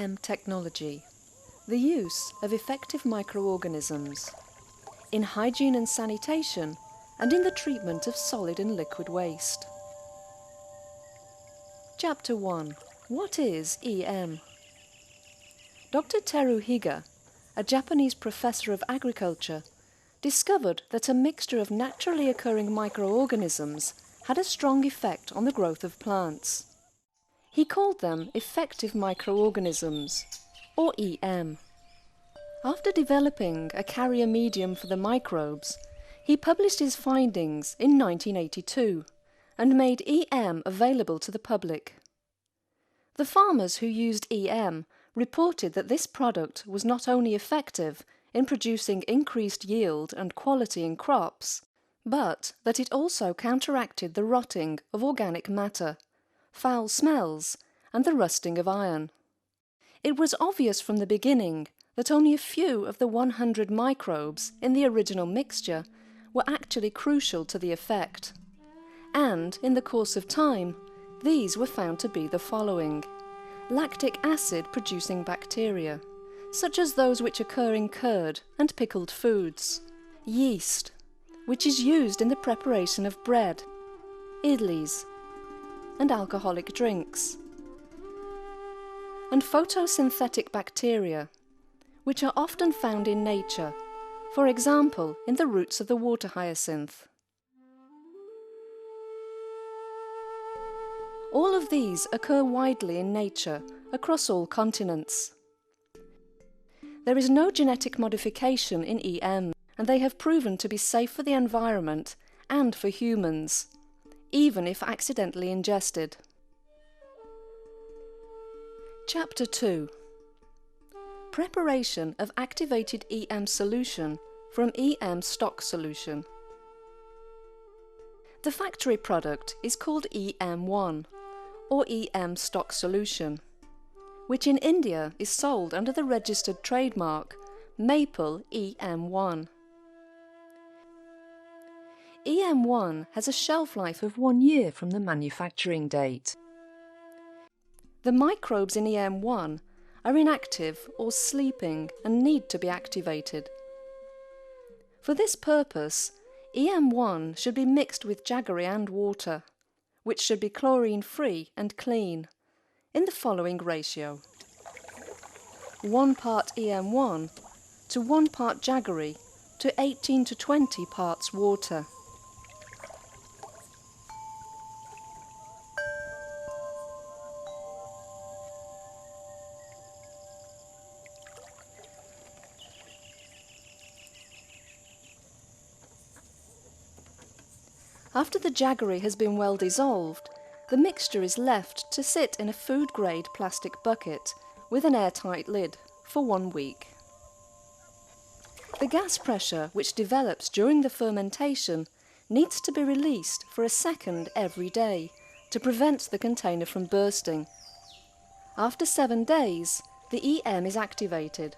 EM technology, the use of effective microorganisms in hygiene and sanitation and in the treatment of solid and liquid waste. Chapter 1. What is EM? Dr. Teru Higa, a Japanese professor of agriculture, discovered that a mixture of naturally occurring microorganisms had a strong effect on the growth of plants. He called them effective microorganisms, or EM. After developing a carrier medium for the microbes, he published his findings in 1982 and made EM available to the public. The farmers who used EM reported that this product was not only effective in producing increased yield and quality in crops, but that it also counteracted the rotting of organic matter, foul smells, and the rusting of iron. It was obvious from the beginning that only a few of the 100 microbes in the original mixture were actually crucial to the effect. And, in the course of time, these were found to be the following: lactic acid-producing bacteria, such as those which occur in curd and pickled foods; yeast, which is used in the preparation of bread, idlis, and alcoholic drinks; and photosynthetic bacteria, which are often found in nature, for example in the roots of the water hyacinth. All of these occur widely in nature across all continents. There is no genetic modification in EM, and they have proven to be safe for the environment and for humans, even if accidentally ingested. Chapter 2. Preparation of activated EM solution from EM stock solution. The factory product is called EM1, or EM stock solution, which in India is sold under the registered trademark Maple EM1. EM1 has a shelf life of 1 year from the manufacturing date. The microbes in EM1 are inactive or sleeping and need to be activated. For this purpose, EM1 should be mixed with jaggery and water, which should be chlorine-free and clean, in the following ratio: 1 part EM1 to 1 part jaggery to 18 to 20 parts water. After the jaggery has been well dissolved, the mixture is left to sit in a food-grade plastic bucket with an airtight lid for 1 week. The gas pressure which develops during the fermentation needs to be released for a second every day to prevent the container from bursting. After 7 days, the EM is activated.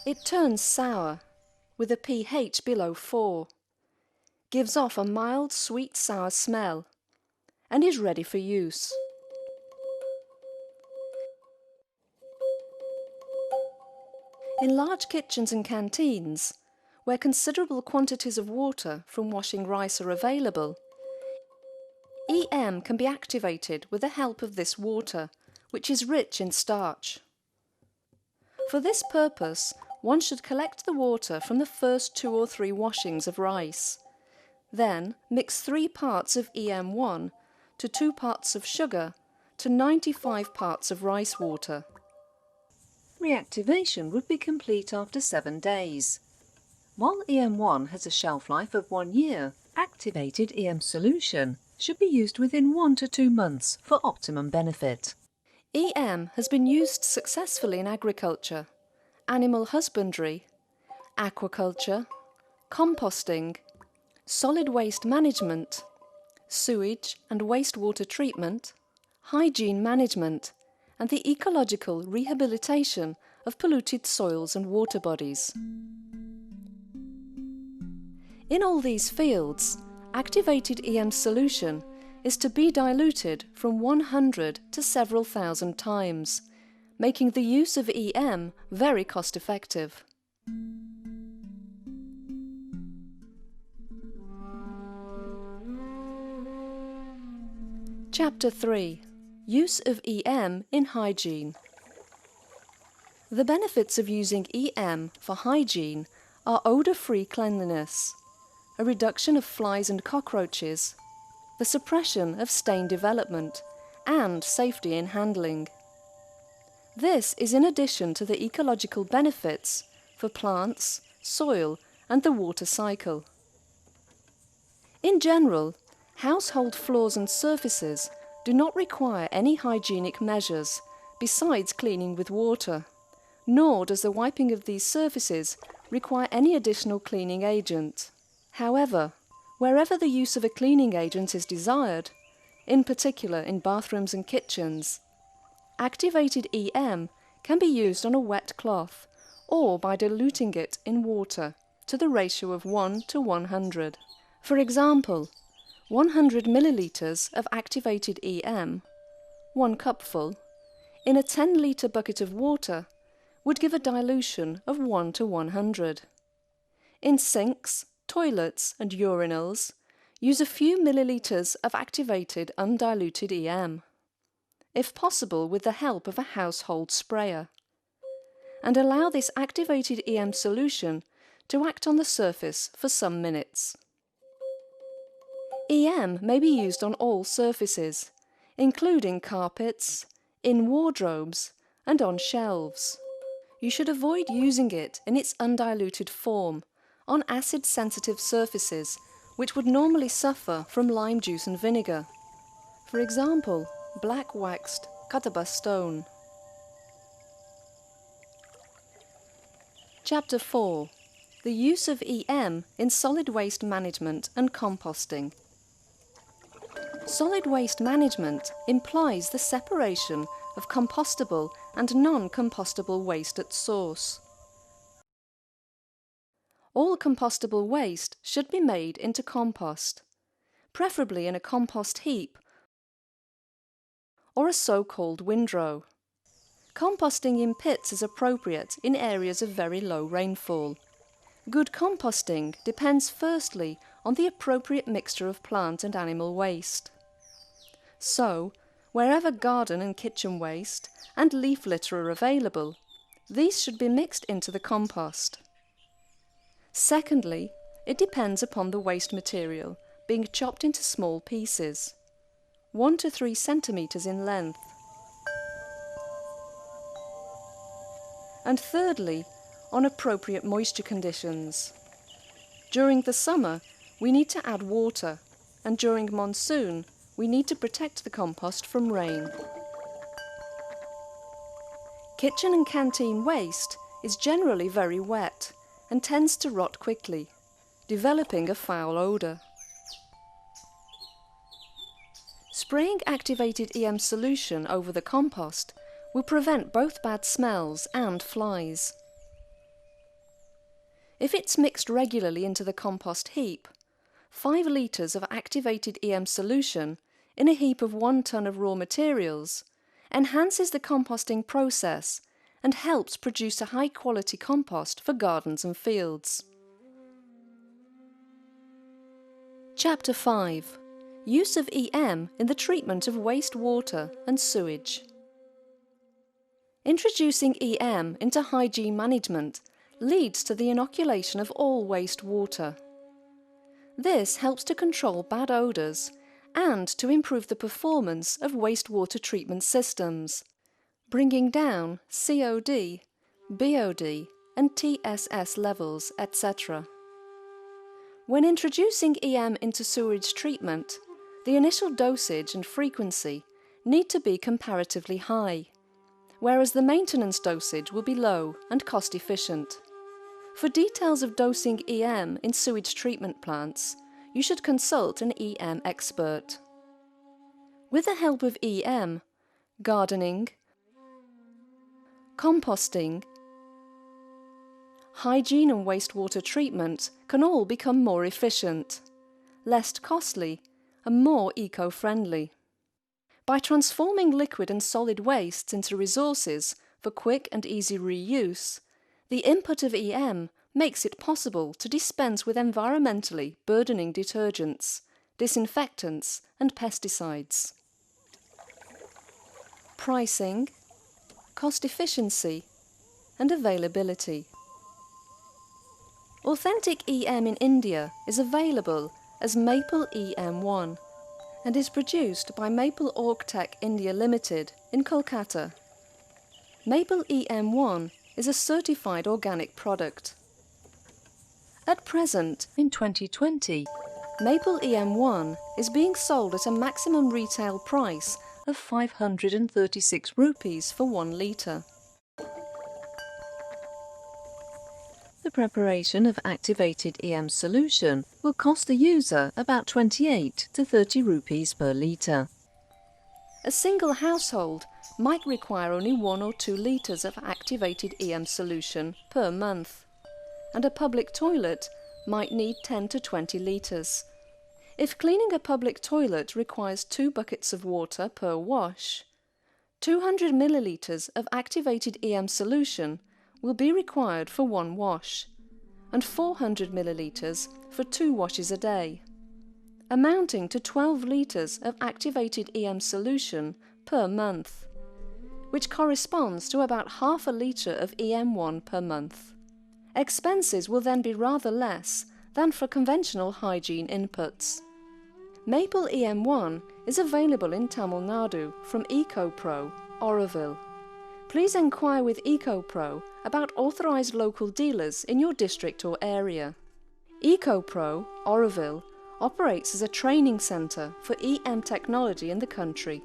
It turns sour, with a pH below 4. Gives off a mild sweet-sour smell, and is ready for use. In large kitchens and canteens, where considerable quantities of water from washing rice are available, EM can be activated with the help of this water, which is rich in starch. For this purpose, one should collect the water from the first 2 or 3 washings of rice. Then mix 3 parts of EM1 to 2 parts of sugar to 95 parts of rice water. Reactivation would be complete after 7 days. While EM1 has a shelf life of 1 year, activated EM solution should be used within 1 to 2 months for optimum benefit. EM has been used successfully in agriculture, animal husbandry, aquaculture, composting, solid waste management, sewage and wastewater treatment, hygiene management, and the ecological rehabilitation of polluted soils and water bodies. In all these fields, activated EM solution is to be diluted from 100 to several thousand times, making the use of EM very cost-effective. Chapter 3. Use of EM in hygiene. The benefits of using EM for hygiene are odour-free cleanliness, a reduction of flies and cockroaches, the suppression of stain development, and safety in handling. This is in addition to the ecological benefits for plants, soil, and the water cycle. In general, household floors and surfaces do not require any hygienic measures besides cleaning with water, nor does the wiping of these surfaces require any additional cleaning agent. However, wherever the use of a cleaning agent is desired, in particular in bathrooms and kitchens, activated EM can be used on a wet cloth or by diluting it in water to the ratio of 1 to 100. For example, 100 millilitres of activated EM, 1 cupful, in a 10-litre bucket of water would give a dilution of 1 to 100. In sinks, toilets and urinals, use a few millilitres of activated undiluted EM, if possible with the help of a household sprayer, and allow this activated EM solution to act on the surface for some minutes. EM may be used on all surfaces, including carpets, in wardrobes, and on shelves. You should avoid using it in its undiluted form on acid-sensitive surfaces which would normally suffer from lime juice and vinegar. For example, black waxed Catawba stone. Chapter 4. The use of EM in solid waste management and composting. Solid waste management implies the separation of compostable and non-compostable waste at source. All compostable waste should be made into compost, preferably in a compost heap or a so-called windrow. Composting in pits is appropriate in areas of very low rainfall. Good composting depends firstly on the appropriate mixture of plant and animal waste. So, wherever garden and kitchen waste and leaf litter are available, these should be mixed into the compost. Secondly, it depends upon the waste material being chopped into small pieces, 1 to 3 centimetres in length. And thirdly, on appropriate moisture conditions. During the summer, we need to add water, and during monsoon, we need to protect the compost from rain. Kitchen and canteen waste is generally very wet and tends to rot quickly, developing a foul odour. Spraying activated EM solution over the compost will prevent both bad smells and flies. If it's mixed regularly into the compost heap, 5 litres of activated EM solution in a heap of 1 tonne of raw materials enhances the composting process and helps produce a high-quality compost for gardens and fields. Chapter 5. Use of EM in the treatment of wastewater and sewage. Introducing EM into hygiene management leads to the inoculation of all wastewater. This helps to control bad odours and to improve the performance of wastewater treatment systems, bringing down COD, BOD and TSS levels, etc. When introducing EM into sewage treatment, the initial dosage and frequency need to be comparatively high, whereas the maintenance dosage will be low and cost-efficient. For details of dosing EM in sewage treatment plants, you should consult an EM expert. With the help of EM, gardening, composting, hygiene and wastewater treatment can all become more efficient, less costly, and more eco-friendly. By transforming liquid and solid wastes into resources for quick and easy reuse, the input of EM makes it possible to dispense with environmentally burdening detergents, disinfectants and pesticides. Pricing, cost efficiency and availability. Authentic EM in India is available as Maple EM1 and is produced by Maple Orgtech India Limited in Kolkata. Maple EM1 is a certified organic product. At present, in 2020, Maple EM1 is being sold at a maximum retail price of 536 rupees for 1 litre. The preparation of activated EM solution will cost the user about 28 to 30 rupees per litre. A single household might require only 1 or 2 litres of activated EM solution per month, and a public toilet might need 10 to 20 litres. If cleaning a public toilet requires 2 buckets of water per wash, 200 millilitres of activated EM solution will be required for 1 wash, and 400 millilitres for 2 washes a day, amounting to 12 litres of activated EM solution per month, which corresponds to about half a litre of EM1 per month. Expenses will then be rather less than for conventional hygiene inputs. Maple EM1 is available in Tamil Nadu from EcoPro, Oroville. Please enquire with EcoPro about authorised local dealers in your district or area. EcoPro, Oroville, operates as a training centre for EM technology in the country.